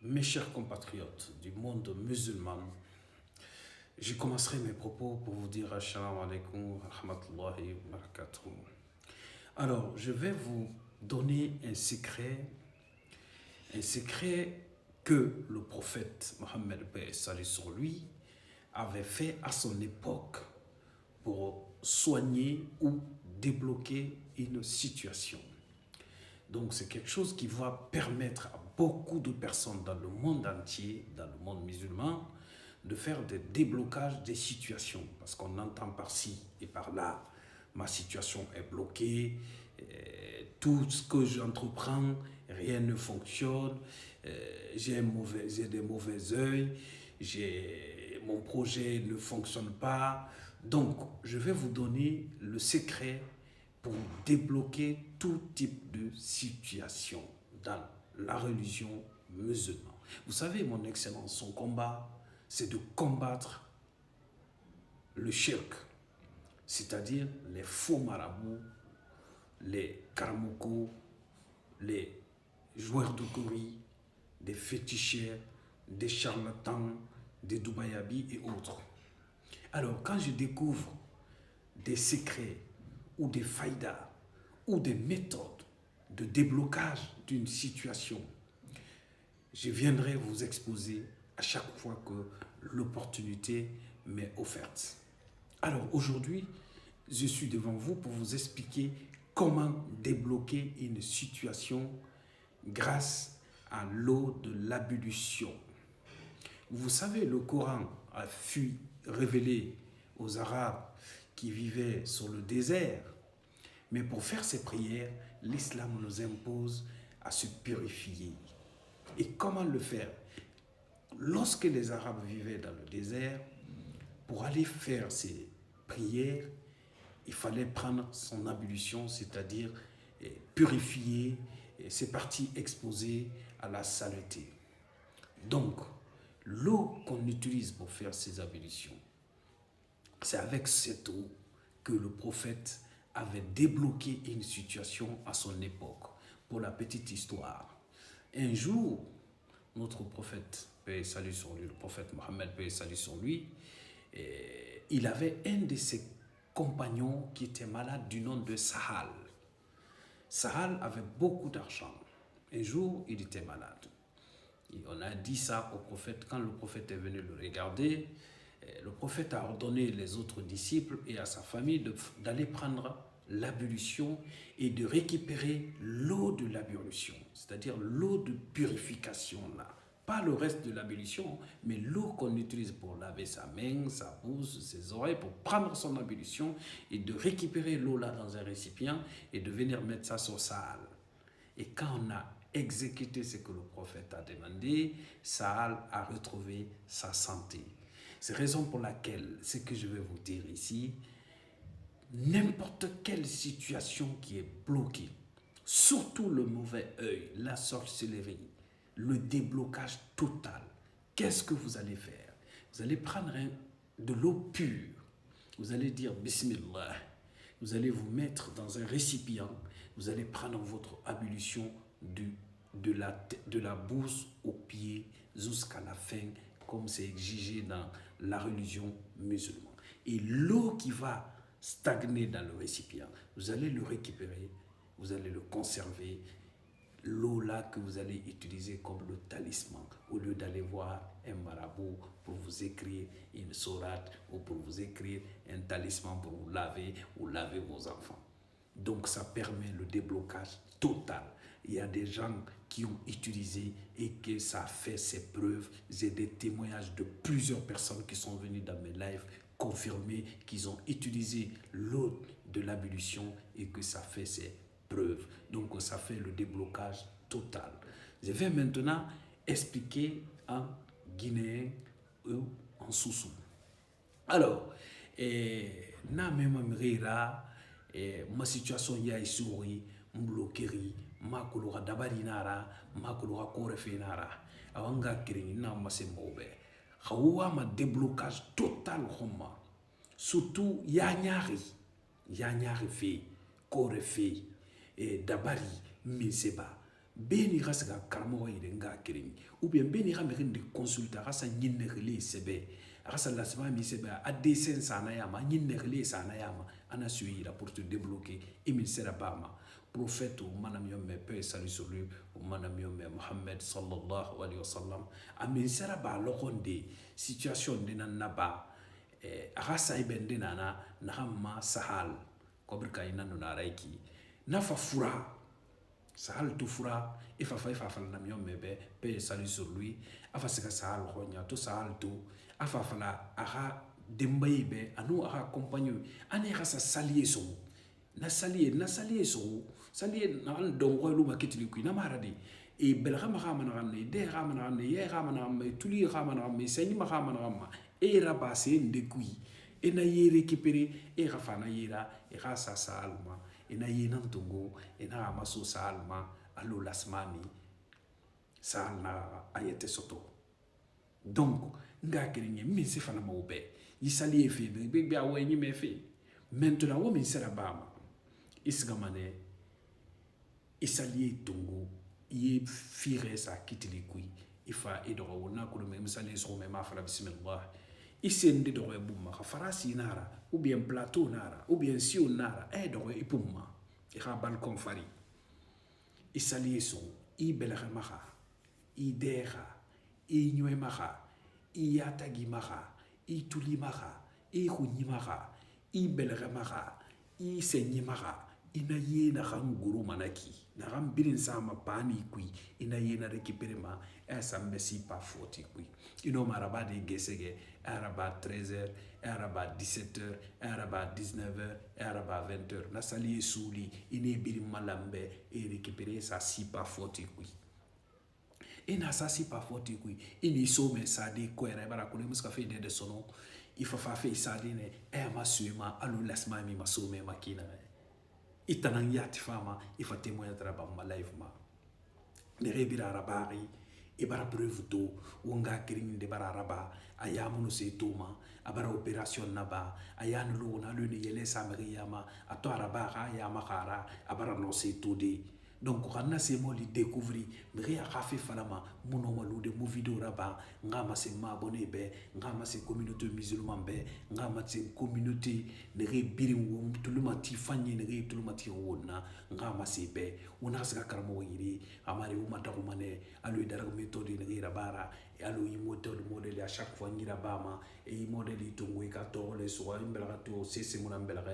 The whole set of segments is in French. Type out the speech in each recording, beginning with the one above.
Mes chers compatriotes du monde musulman, je commencerai mes propos pour vous dire Assalamu alaikum wa rahmatullahi wa barakatuh. Alors, je vais vous donner un secret que le prophète Mohammed paix salut sur lui avait fait à son époque pour soigner ou débloquer une situation. Donc c'est quelque chose qui va permettre à beaucoup de personnes dans le monde entier, dans le monde musulman, de faire des déblocages des situations. Parce qu'on entend par-ci et par-là, ma situation est bloquée, tout ce que j'entreprends, rien ne fonctionne, j'ai des mauvais yeux, mon projet ne fonctionne pas. Donc je vais vous donner le secret pour débloquer tout type de situation dans la religion musulmane. Vous savez, mon excellence, son combat, c'est de combattre le shirk, c'est-à-dire les faux marabouts, les karamoko, les joueurs de gorilles, des féticheurs, des charlatans, des doubayabis et autres. Alors, quand je découvre des secrets ou des faïdas ou des méthodes de déblocage d'une situation, je viendrai vous exposer à chaque fois que l'opportunité m'est offerte. Alors aujourd'hui, je suis devant vous pour vous expliquer comment débloquer une situation grâce à l'eau de l'ablution. Vous savez, le Coran fut révélé aux Arabes qui vivaient sur le désert. Mais pour faire ces prières, l'islam nous impose à se purifier. Et comment le faire? Lorsque les Arabes vivaient dans le désert, pour aller faire ces prières, il fallait prendre son ablution, c'est-à-dire purifier ses parties exposées à la saleté. Donc, l'eau qu'on utilise pour faire ces ablutions, c'est avec cette eau que le prophète avait débloqué une situation à son époque. Pour la petite histoire, un jour, notre prophète, paix et salut sur lui, le prophète Mohammed, paix et salut sur lui, il avait un de ses compagnons qui était malade du nom de Sahal. Sahal avait beaucoup d'argent. Un jour, il était malade. Et on a dit ça au prophète. Quand le prophète est venu le regarder, le prophète a ordonné les autres disciples et à sa famille d'aller prendre l'ablution et de récupérer l'eau de l'ablution, c'est-à-dire l'eau de purification là. Pas le reste de l'ablution, mais l'eau qu'on utilise pour laver sa main, sa bouche, ses oreilles, pour prendre son ablution et de récupérer l'eau là dans un récipient et de venir mettre ça sur Sahal. Et quand on a exécuté ce que le prophète a demandé, Sahal a retrouvé sa santé. C'est la raison pour laquelle, ce que je vais vous dire ici, n'importe quelle situation qui est bloquée, surtout le mauvais œil, la sorcellerie, le déblocage total, qu'est-ce que vous allez faire? Vous allez prendre de l'eau pure, vous allez dire Bismillah, vous allez vous mettre dans un récipient, vous allez prendre votre ablution de la bouche aux pieds jusqu'à la fin, comme c'est exigé dans la religion musulmane. Et l'eau qui va stagner dans le récipient, vous allez le récupérer, vous allez le conserver, l'eau là que vous allez utiliser comme le talisman, au lieu d'aller voir un marabout pour vous écrire une sourate ou pour vous écrire un talisman pour vous laver ou laver vos enfants. Donc ça permet le déblocage total. Il y a des gens qui ont utilisé et que ça a fait ses preuves. J'ai des témoignages de plusieurs personnes qui sont venues dans mes lives confirmer qu'ils ont utilisé l'eau de l'ablution et que ça fait ses preuves. Donc ça fait le déblocage total. Je vais maintenant expliquer en guinéen ou en soussou. Alors, na même rira, ma situation ya isuri, mbloqueri, ma kuluga dabari nara, ma kuluga korefe nara, awanga kirini na masembobe. Hawa ma déblocage total homa. Surtout yanyari fe, korefe, dabari, miseba. beni ga sega karamo ire nga kirin ou bien beni ga merin de consulta ga sa nyinne rele sebe ga sa lasma mi sebe a desen sana yama nyinne rele sana yama ana suira pour te débloquer et min sera bama prophète ou manam yomme paix salut sur lui ou manam yomme Mohammed sallallahu alayhi wa sallam a min sera ba lokonde situation de nan naba aga sa ibende nana na hamma sahal kobrika ina no raiki na fa fura sahal tu fura ifa fala na miom mebe paix salut sur lui afa seka sahal khonya to sahal tu afa fala aga dembayibe anu aga compagnon ane ga sa salier so na salier so salier na an dongo lu makitili ku na maradi e belga ma xama na ne de xama na ne ye xama na me tuli xama na me seni ma xama na ma e raba se ndekui e na ye récupérer e ga fana yira e ga sa salma e na ye nan tungo e na ma so salma alo lasmani salna ayete soto donc nga kerinye min se fana mo be yisali e fe be be awe ni me fe maintenant wo min sera bama isgamane isali tungo ye fire sa kitili kui ifa edogo na ko me misali so me ma fala bismillah isende do e bumma farasi nara ou bien plateau nara ou bien sio nara edogo e bumma e ha balcon fari isali so i belga maha i dera i nywe maha i atagi maha i tuli maha i khunyi maha i belga maha i senyi maha ina ye na guru manaki na gambirin sama pani kui ina ye na récupérer ma esa mbesi pa foti kui ino maraba de gesege araba 13h araba 17h araba 19h araba 20h na sali souli ine biri malambe e récupérer sa si pa foti kui ina sa si pa foti kui ini so me sa de kwera bara ko muska fe de sono ifa fa fe sa de ne e ma suema alu lasma mi masume makina itanan yati fama ifa témoin traba ma live ma ne rebira rabari ibara preuve to wonga kirin de bara raba ayamuno se toma abara opération naba ayanu lo na le ne yele samariyama ato araba ya makara abara no se to de donc kana se mo li découvrir mri a khafi falama muno malu de mo video raba ngama se ma abonné be ngama se communauté musulman be ngama se communauté ne re birin wo tuluma ti fanyi ne re tuluma ti wona ngama se be wona sa karamo yiri amari uma ta kumane alu dara méthode ne re rabara alu yi modèle à chaque fois ngira bama e modèle to ngwe ka to le so imbela to sese mona mbela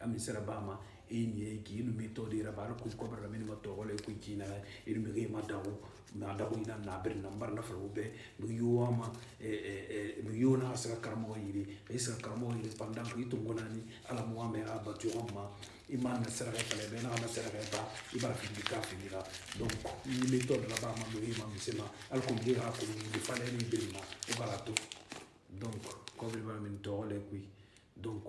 ami sera bama e ni ki no méthode rabara ko ko bara mini to le ku kina e mi re madawo na dawo ina na ber nambar na frobe bu yuama bu yona sa karamo yiri e sa karamo yiri pendant que to ngonani ala mo ame abatu amma imana sera fale be na sera ba ibara findika finira donc ni méthode là-bas ma do ima misema al ko dira ko ni fale ni bilma e barato donc ko be ba min to le kui donc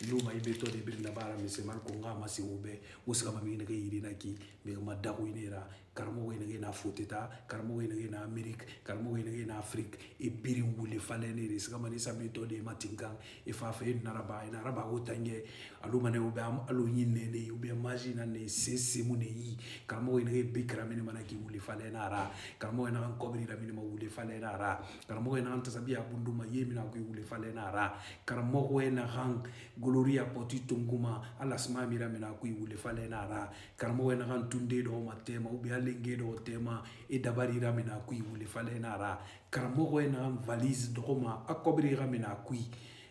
luma méthode bilna bara misema ko ngama si ube usika ma mi ne yiri na ki me ma dawo inera karamo wene na foteta karamo wene na Amerique karamo wene na Afrique e biri wule fale ne risika ma ni sa méthode matingang e fa fa na raba otange aluma ne ube am alu yinne ne ube imagine ne sese mu ne yi karamo wene be kramene mana ki wule fale na ra karamo wene an kobri la minima wule fale na ra karamo wene an tasabia bunduma yemi na ko wule fale na ra karamo wene hang gloria poti tunguma alasma mira mina ko wule fale na ra karamo wene han tunde do matema ube lenge do tema e dabari ramina kui wule fale na ra karamo na valise droma akobri ramina kui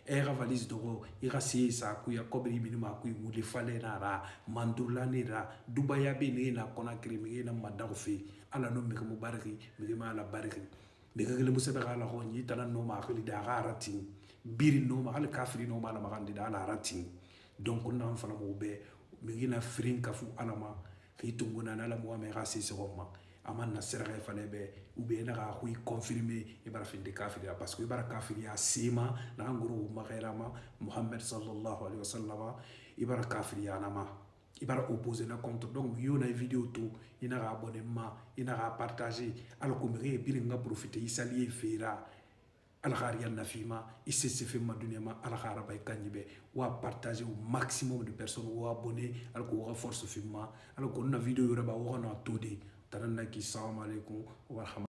era valise do ira si sa kui akobri minima kui wule fale na ra mandula ni ra dubaya be ne na kona krimi na madagofe ala no mi mubaraki mi ma la bariki de gele musabe ala ho ni tana no ma khali da garatin biri no ma al kafiri no ma la magandi da ala ratin donc on en fala mo be mi na frin kafu alama kitunguna na la mo me rasi soma aman na sera fane be ube na ga hui confirmer ibara fin de kafiri parce que ibara kafiri ya sima na nguru maghirama Muhammad sallallahu alaihi wasallam ibara kafiri ya nama ibara opposé na contre donc yo na vidéo to ina ga abonnement ina ga partager alors que me bi nga profiter isali fera algharia nafima isse fait ma dunia ma alghara bay kanyibe wa partager au maximum de personnes ou abonner alors que wa force filma alors que na vidéo yora ba wa na todi Tananaki, salam alaikum wa rahmatullahi.